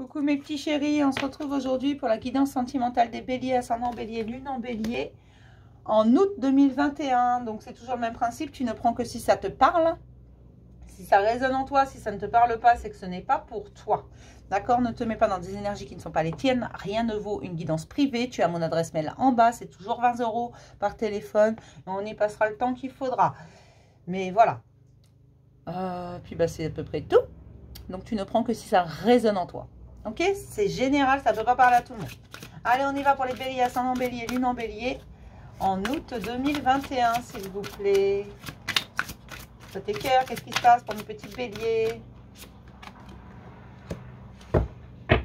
Coucou mes petits chéris, on se retrouve aujourd'hui pour la guidance sentimentale des béliers, ascendant bélier, lune en bélier, en août 2021. Donc c'est toujours le même principe, tu ne prends que si ça te parle. Si ça résonne en toi, si ça ne te parle pas, c'est que ce n'est pas pour toi. D'accord? Ne te mets pas dans des énergies qui ne sont pas les tiennes. Rien ne vaut une guidance privée. Tu as mon adresse mail en bas, c'est toujours 20 € par téléphone. Et on y passera le temps qu'il faudra. Mais voilà. Puis bah, c'est à peu près tout. Donc tu ne prends que si ça résonne en toi. Ok? C'est général, ça ne peut pas parler à tout le monde. Allez, on y va pour les béliers, ascendant bélier, lune en bélier. En août 2021, s'il vous plaît. Côté cœur, qu'est-ce qui se passe pour mes petits béliers?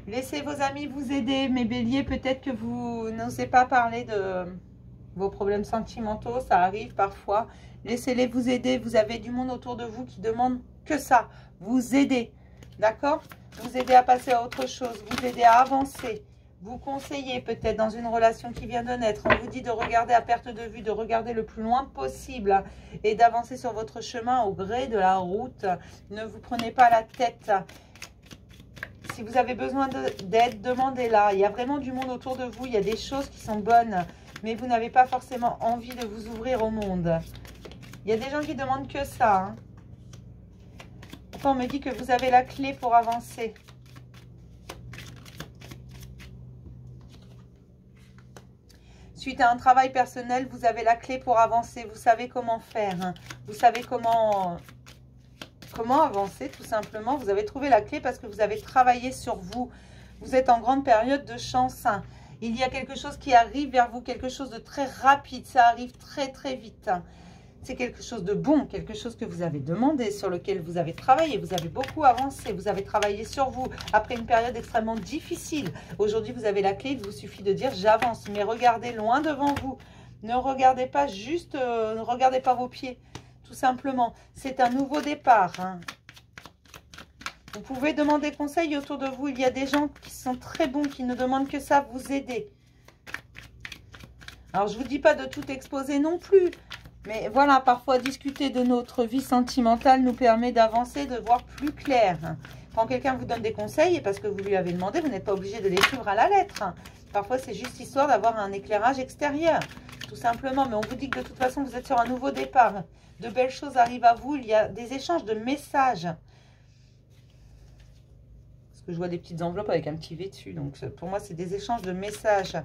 Laissez vos amis vous aider. Mes béliers, peut-être que vous n'osez pas parler de vos problèmes sentimentaux. Ça arrive parfois. Laissez-les vous aider. Vous avez du monde autour de vous qui demande que ça. Vous aider. D'accord? Vous aider à passer à autre chose. Vous aider à avancer. Vous conseiller peut-être dans une relation qui vient de naître. On vous dit de regarder à perte de vue, de regarder le plus loin possible et d'avancer sur votre chemin au gré de la route. Ne vous prenez pas la tête. Si vous avez besoin d'aide, demandez-la. Il y a vraiment du monde autour de vous. Il y a des choses qui sont bonnes, mais vous n'avez pas forcément envie de vous ouvrir au monde. Il y a des gens qui demandent que ça. Hein. Enfin, on me dit que vous avez la clé pour avancer. Suite à un travail personnel, vous avez la clé pour avancer. Vous savez comment faire. Hein. Vous savez comment avancer, tout simplement. Vous avez trouvé la clé parce que vous avez travaillé sur vous. Vous êtes en grande période de chance. Hein. Il y a quelque chose qui arrive vers vous, quelque chose de très rapide. Ça arrive très, très vite. Hein. C'est quelque chose de bon, quelque chose que vous avez demandé, sur lequel vous avez travaillé. Vous avez beaucoup avancé, vous avez travaillé sur vous. Après une période extrêmement difficile, aujourd'hui vous avez la clé, il vous suffit de dire j'avance. Mais regardez loin devant vous. Ne regardez pas juste, ne regardez pas vos pieds. Tout simplement, c'est un nouveau départ. Hein. Vous pouvez demander conseil autour de vous. Il y a des gens qui sont très bons, qui ne demandent que ça, vous aider. Alors, je ne vous dis pas de tout exposer non plus. Mais voilà, parfois discuter de notre vie sentimentale nous permet d'avancer, de voir plus clair. Quand quelqu'un vous donne des conseils, et parce que vous lui avez demandé, vous n'êtes pas obligé de les suivre à la lettre. Parfois, c'est juste histoire d'avoir un éclairage extérieur, tout simplement. Mais on vous dit que de toute façon, vous êtes sur un nouveau départ. De belles choses arrivent à vous. Il y a des échanges de messages. Parce que je vois des petites enveloppes avec un petit V dessus. Donc, pour moi, c'est des échanges de messages.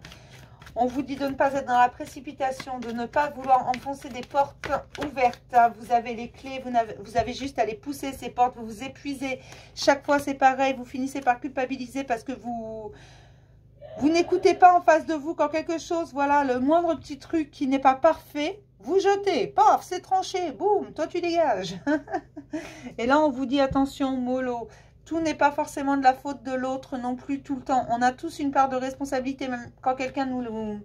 On vous dit de ne pas être dans la précipitation, de ne pas vouloir enfoncer des portes ouvertes. Vous avez les clés, vous avez juste à les pousser, ces portes, vous vous épuisez. Chaque fois, c'est pareil, vous finissez par culpabiliser parce que vous n'écoutez pas en face de vous quand quelque chose, voilà, le moindre petit truc qui n'est pas parfait, vous jetez, paf, c'est tranché, boum, toi tu dégages. Et là, on vous dit attention, mollo. Tout n'est pas forcément de la faute de l'autre non plus tout le temps. On a tous une part de responsabilité, même quand quelqu'un nous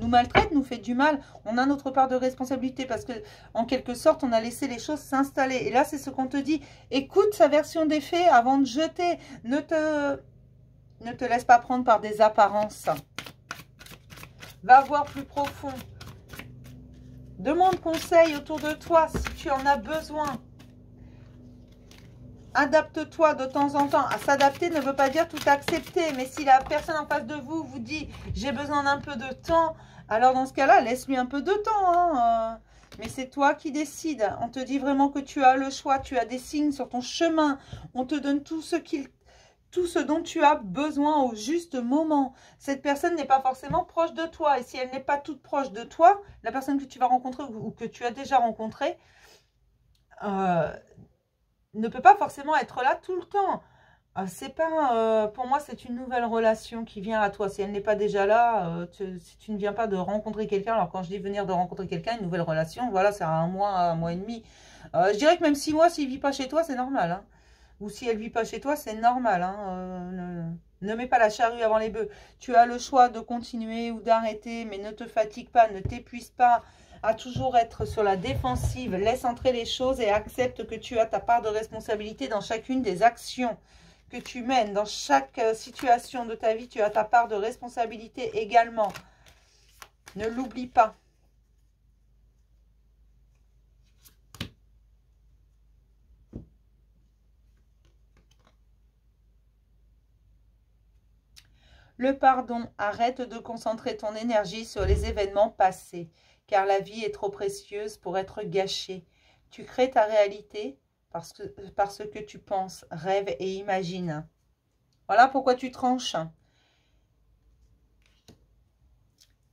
maltraite, nous fait du mal. On a notre part de responsabilité parce que, en quelque sorte, on a laissé les choses s'installer. Et là, c'est ce qu'on te dit. Écoute sa version des faits avant de jeter. Ne te laisse pas prendre par des apparences. Va voir plus profond. Demande conseil autour de toi si tu en as besoin. Adapte-toi de temps en temps. À s'adapter ne veut pas dire tout accepter. Mais si la personne en face de vous vous dit « j'ai besoin d'un peu de temps », alors dans ce cas-là, laisse-lui un peu de temps. Hein. Mais c'est toi qui décides. On te dit vraiment que tu as le choix. Tu as des signes sur ton chemin. On te donne tout ce dont tu as besoin au juste moment. Cette personne n'est pas forcément proche de toi. Et si elle n'est pas toute proche de toi, la personne que tu vas rencontrer ou que tu as déjà rencontrée, ne peut pas forcément être là tout le temps. C'est pas, pour moi, c'est une nouvelle relation qui vient à toi. Si elle n'est pas déjà là, si tu ne viens pas de rencontrer quelqu'un, alors quand je dis venir de rencontrer quelqu'un, une nouvelle relation, voilà, c'est un mois et demi. Je dirais que même 6 mois, s'il ne vit pas chez toi, c'est normal. Hein. Ou si elle ne vit pas chez toi, c'est normal. Hein. Ne mets pas la charrue avant les bœufs. Tu as le choix de continuer ou d'arrêter, mais ne te fatigue pas, ne t'épuise pas à toujours être sur la défensive. Laisse entrer les choses et accepte que tu as ta part de responsabilité dans chacune des actions que tu mènes. Dans chaque situation de ta vie, tu as ta part de responsabilité également. Ne l'oublie pas. Le pardon, arrête de concentrer ton énergie sur les événements passés, car la vie est trop précieuse pour être gâchée. Tu crées ta réalité parce que tu penses, rêves et imagines. Voilà pourquoi tu tranches.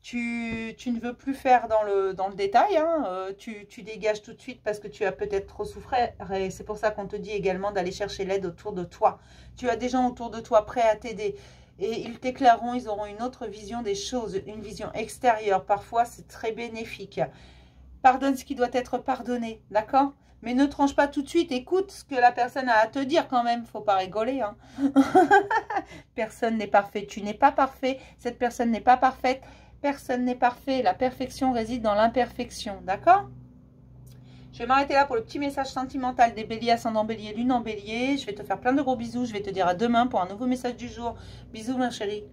Tu ne veux plus faire dans le détail, hein. Tu dégages tout de suite parce que tu as peut-être trop souffert. Et c'est pour ça qu'on te dit également d'aller chercher l'aide autour de toi. Tu as des gens autour de toi prêts à t'aider. Et ils t'éclaireront, ils auront une autre vision des choses, une vision extérieure. Parfois, c'est très bénéfique. Pardonne ce qui doit être pardonné, d'accord? Mais ne tranche pas tout de suite. Écoute ce que la personne a à te dire quand même. Faut pas rigoler, hein. Personne n'est parfait. Tu n'es pas parfait. Cette personne n'est pas parfaite. Personne n'est parfait. La perfection réside dans l'imperfection. D'accord? Je vais m'arrêter là pour le petit message sentimental des béliers, ascendant bélier, lune en bélier. Je vais te faire plein de gros bisous. Je vais te dire à demain pour un nouveau message du jour. Bisous, ma chérie.